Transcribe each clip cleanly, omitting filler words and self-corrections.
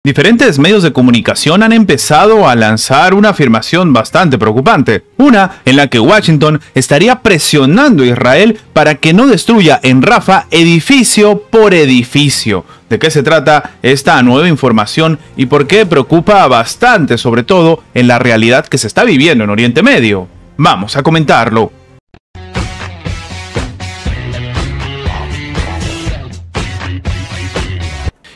Diferentes medios de comunicación han empezado a lanzar una afirmación bastante preocupante, una en la que Washington estaría presionando a Israel para que no destruya en Rafah edificio por edificio. ¿De qué se trata esta nueva información y por qué preocupa bastante, sobre todo en la realidad que se está viviendo en Oriente Medio? Vamos a comentarlo.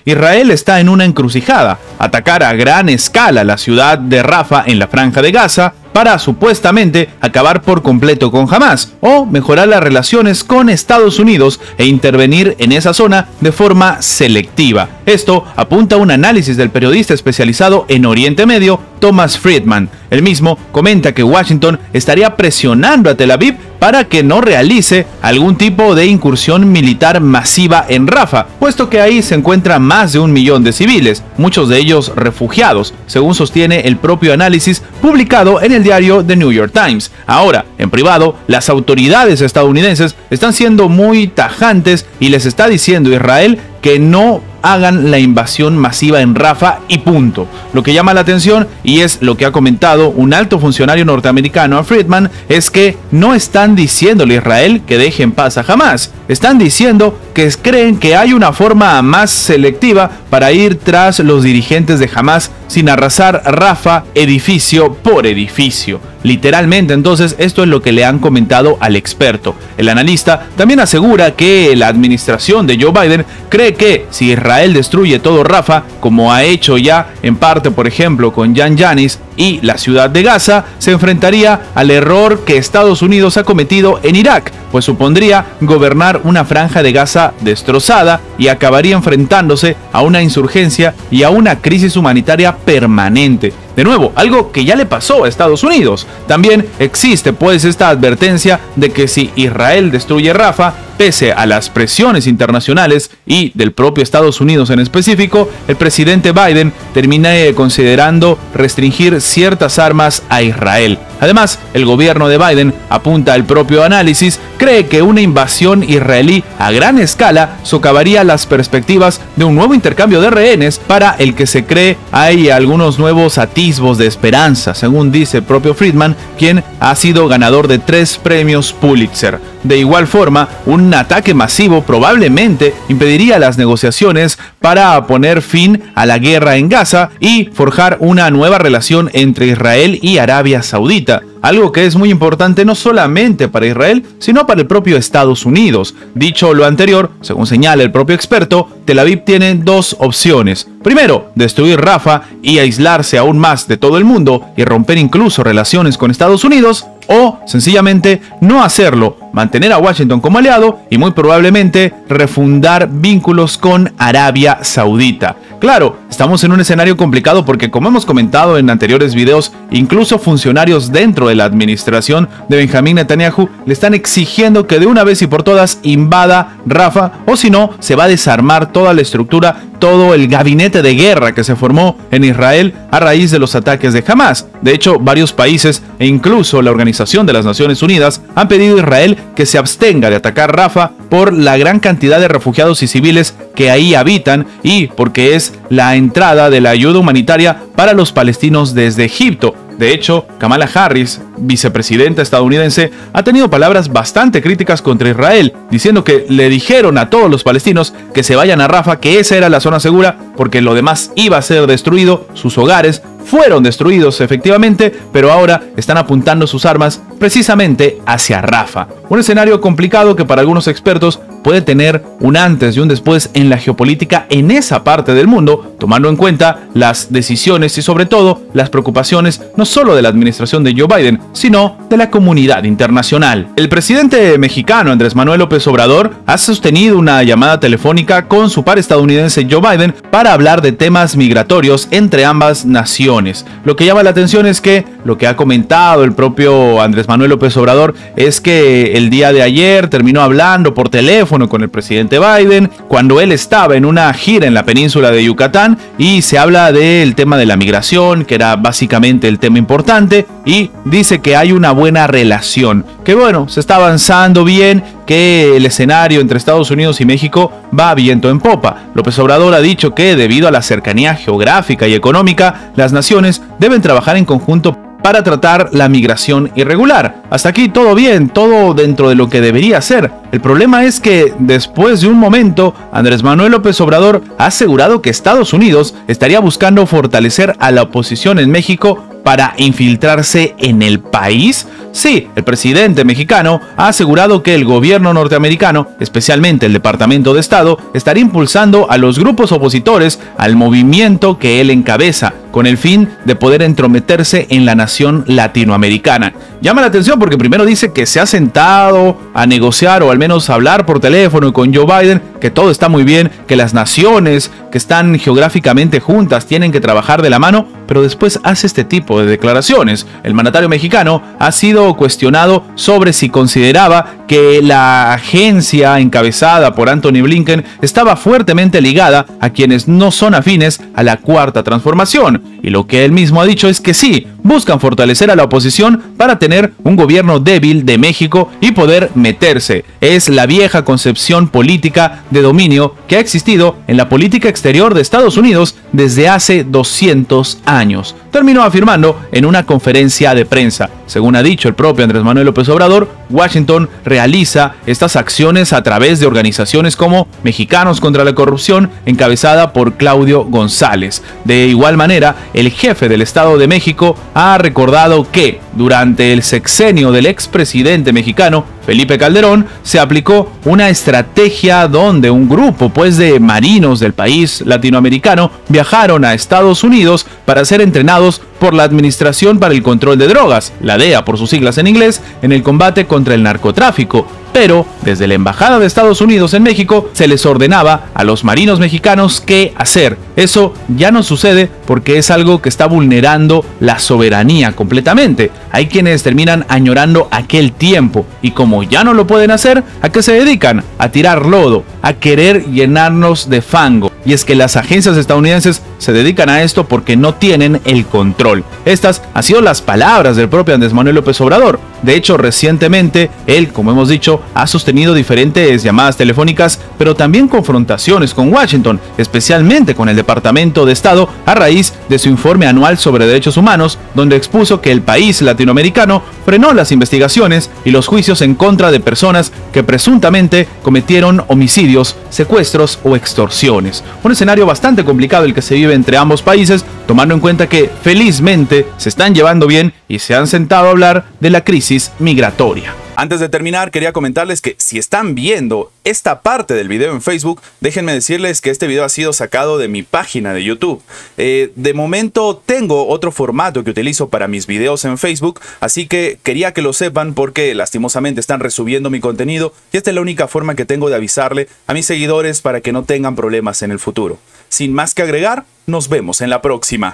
Israel está en una encrucijada: atacar a gran escala la ciudad de Rafah en la Franja de Gaza para supuestamente acabar por completo con Hamás, o mejorar las relaciones con Estados Unidos e intervenir en esa zona de forma selectiva. Esto apunta a un análisis del periodista especializado en Oriente Medio, Thomas Friedman. El mismo comenta que Washington estaría presionando a Tel Aviv para que no realice algún tipo de incursión militar masiva en Rafah, puesto que ahí se encuentran más de 1 millón de civiles, muchos de ellos refugiados, según sostiene el propio análisis publicado en el diario The New York Times. Ahora, en privado, las autoridades estadounidenses están siendo muy tajantes y les está diciendo a Israel que no hagan la invasión masiva en Rafah y punto. Lo que llama la atención, y es lo que ha comentado un alto funcionario norteamericano a Friedman, es que no están diciéndole a Israel que deje en paz a Hamás. Están diciendo que creen que hay una forma más selectiva para ir tras los dirigentes de Hamás sin arrasar Rafah edificio por edificio. Literalmente, entonces, esto es lo que le han comentado al experto. El analista también asegura que la administración de Joe Biden cree que si Israel destruye todo Rafah, como ha hecho ya en parte, por ejemplo, con Jan Yanis y la ciudad de Gaza, se enfrentaría al error que Estados Unidos ha cometido en Irak, pues supondría gobernar una franja de Gaza destrozada y acabaría enfrentándose a una insurgencia y a una crisis humanitaria permanente. De nuevo, algo que ya le pasó a Estados Unidos. También existe pues esta advertencia de que si Israel destruye Rafah, pese a las presiones internacionales y del propio Estados Unidos en específico, el presidente Biden termina considerando restringir ciertas armas a Israel. Además, el gobierno de Biden, apunta al propio análisis, cree que una invasión israelí a gran escala socavaría las perspectivas de un nuevo intercambio de rehenes, para el que se cree hay algunos nuevos atisbos de esperanza, según dice el propio Friedman, quien ha sido ganador de 3 premios Pulitzer. De igual forma, un ataque masivo probablemente impediría las negociaciones para poner fin a la guerra en Gaza y forjar una nueva relación entre Israel y Arabia Saudita, algo que es muy importante no solamente para Israel, sino para el propio Estados Unidos. Dicho lo anterior, según señala el propio experto, Tel Aviv tiene 2 opciones. Primero, destruir Rafah y aislarse aún más de todo el mundo y romper incluso relaciones con Estados Unidos, o sencillamente no hacerlo, mantener a Washington como aliado y muy probablemente refundar vínculos con Arabia Saudita. Claro, estamos en un escenario complicado porque, como hemos comentado en anteriores videos, incluso funcionarios dentro de la administración de Benjamín Netanyahu le están exigiendo que de una vez y por todas invada Rafah, o si no, se va a desarmar toda la estructura, todo el gabinete de guerra que se formó en Israel a raíz de los ataques de Hamás. De hecho, varios países e incluso la Organización de las Naciones Unidas han pedido a Israel que se abstenga de atacar Rafah por la gran cantidad de refugiados y civiles que ahí habitan y porque es la entrada de la ayuda humanitaria para los palestinos desde Egipto. De hecho, Kamala Harris, vicepresidenta estadounidense, ha tenido palabras bastante críticas contra Israel, diciendo que le dijeron a todos los palestinos que se vayan a Rafah, que esa era la zona segura, porque lo demás iba a ser destruido. Sus hogares fueron destruidos efectivamente, pero ahora están apuntando sus armas precisamente hacia Rafah. Un escenario complicado que para algunos expertos puede tener un antes y un después en la geopolítica en esa parte del mundo, tomando en cuenta las decisiones y sobre todo las preocupaciones no solo de la administración de Joe Biden, sino de la comunidad internacional. El presidente mexicano Andrés Manuel López Obrador ha sostenido una llamada telefónica con su par estadounidense Joe Biden para hablar de temas migratorios entre ambas naciones. Lo que llama la atención es que lo que ha comentado el propio Andrés Manuel López Obrador es que el día de ayer terminó hablando por teléfono con el presidente Biden cuando él estaba en una gira en la península de Yucatán, y se habla del tema de la migración, que era básicamente el tema importante, y dice que hay una buena relación, que bueno, se está avanzando bien, que el escenario entre Estados Unidos y México va viento en popa. López Obrador ha dicho que debido a la cercanía geográfica y económica, las naciones deben trabajar en conjunto para tratar la migración irregular. Hasta aquí todo bien, todo dentro de lo que debería ser. El problema es que después de un momento, Andrés Manuel López Obrador ha asegurado que Estados Unidos estaría buscando fortalecer a la oposición en México para infiltrarse en el país. Sí, el presidente mexicano ha asegurado que el gobierno norteamericano, especialmente el Departamento de Estado, estaría impulsando a los grupos opositores al movimiento que él encabeza, con el fin de poder entrometerse en la nación latinoamericana. Llama la atención porque primero dice que se ha sentado a negociar o al menos a hablar por teléfono con Joe Biden, que todo está muy bien, que las naciones que están geográficamente juntas tienen que trabajar de la mano, pero después hace este tipo de declaraciones. El mandatario mexicano ha sido cuestionado sobre si consideraba que la agencia encabezada por Antony Blinken estaba fuertemente ligada a quienes no son afines a la Cuarta Transformación. Y lo que él mismo ha dicho es que sí, buscan fortalecer a la oposición para tener un gobierno débil de México y poder meterse. Es la vieja concepción política de dominio que ha existido en la política exterior de Estados Unidos desde hace 200 años. Terminó afirmando en una conferencia de prensa. Según ha dicho el propio Andrés Manuel López Obrador, Washington realiza estas acciones a través de organizaciones como Mexicanos contra la Corrupción, encabezada por Claudio González. De igual manera, el jefe del Estado de México ha recordado que durante el sexenio del expresidente mexicano Felipe Calderón se aplicó una estrategia donde un grupo de marinos del país latinoamericano viajaron a Estados Unidos para ser entrenados por la Administración para el Control de Drogas, la DEA por sus siglas en inglés, en el combate contra el narcotráfico. Pero desde la Embajada de Estados Unidos en México se les ordenaba a los marinos mexicanos qué hacer. Eso ya no sucede porque es algo que está vulnerando la soberanía completamente. Hay quienes terminan añorando aquel tiempo y como ya no lo pueden hacer, ¿a qué se dedican? A tirar lodo, a querer llenarnos de fango. Y es que las agencias estadounidenses se dedican a esto porque no tienen el control. Estas han sido las palabras del propio Andrés Manuel López Obrador. De hecho, recientemente, él, como hemos dicho, ha sostenido diferentes llamadas telefónicas, pero también confrontaciones con Washington, especialmente con el Departamento de Estado, a raíz de su informe anual sobre derechos humanos, donde expuso que el país latinoamericano frenó las investigaciones y los juicios en contra de personas que presuntamente cometieron homicidios, secuestros o extorsiones. Un escenario bastante complicado el que se vive entre ambos países, tomando en cuenta que felizmente se están llevando bien y se han sentado a hablar de la crisis migratoria. Antes de terminar, quería comentarles que si están viendo esta parte del video en Facebook, déjenme decirles que este video ha sido sacado de mi página de YouTube. De momento tengo otro formato que utilizo para mis videos en Facebook, así que quería que lo sepan porque lastimosamente están resubiendo mi contenido y esta es la única forma que tengo de avisarle a mis seguidores para que no tengan problemas en el futuro. Sin más que agregar, nos vemos en la próxima.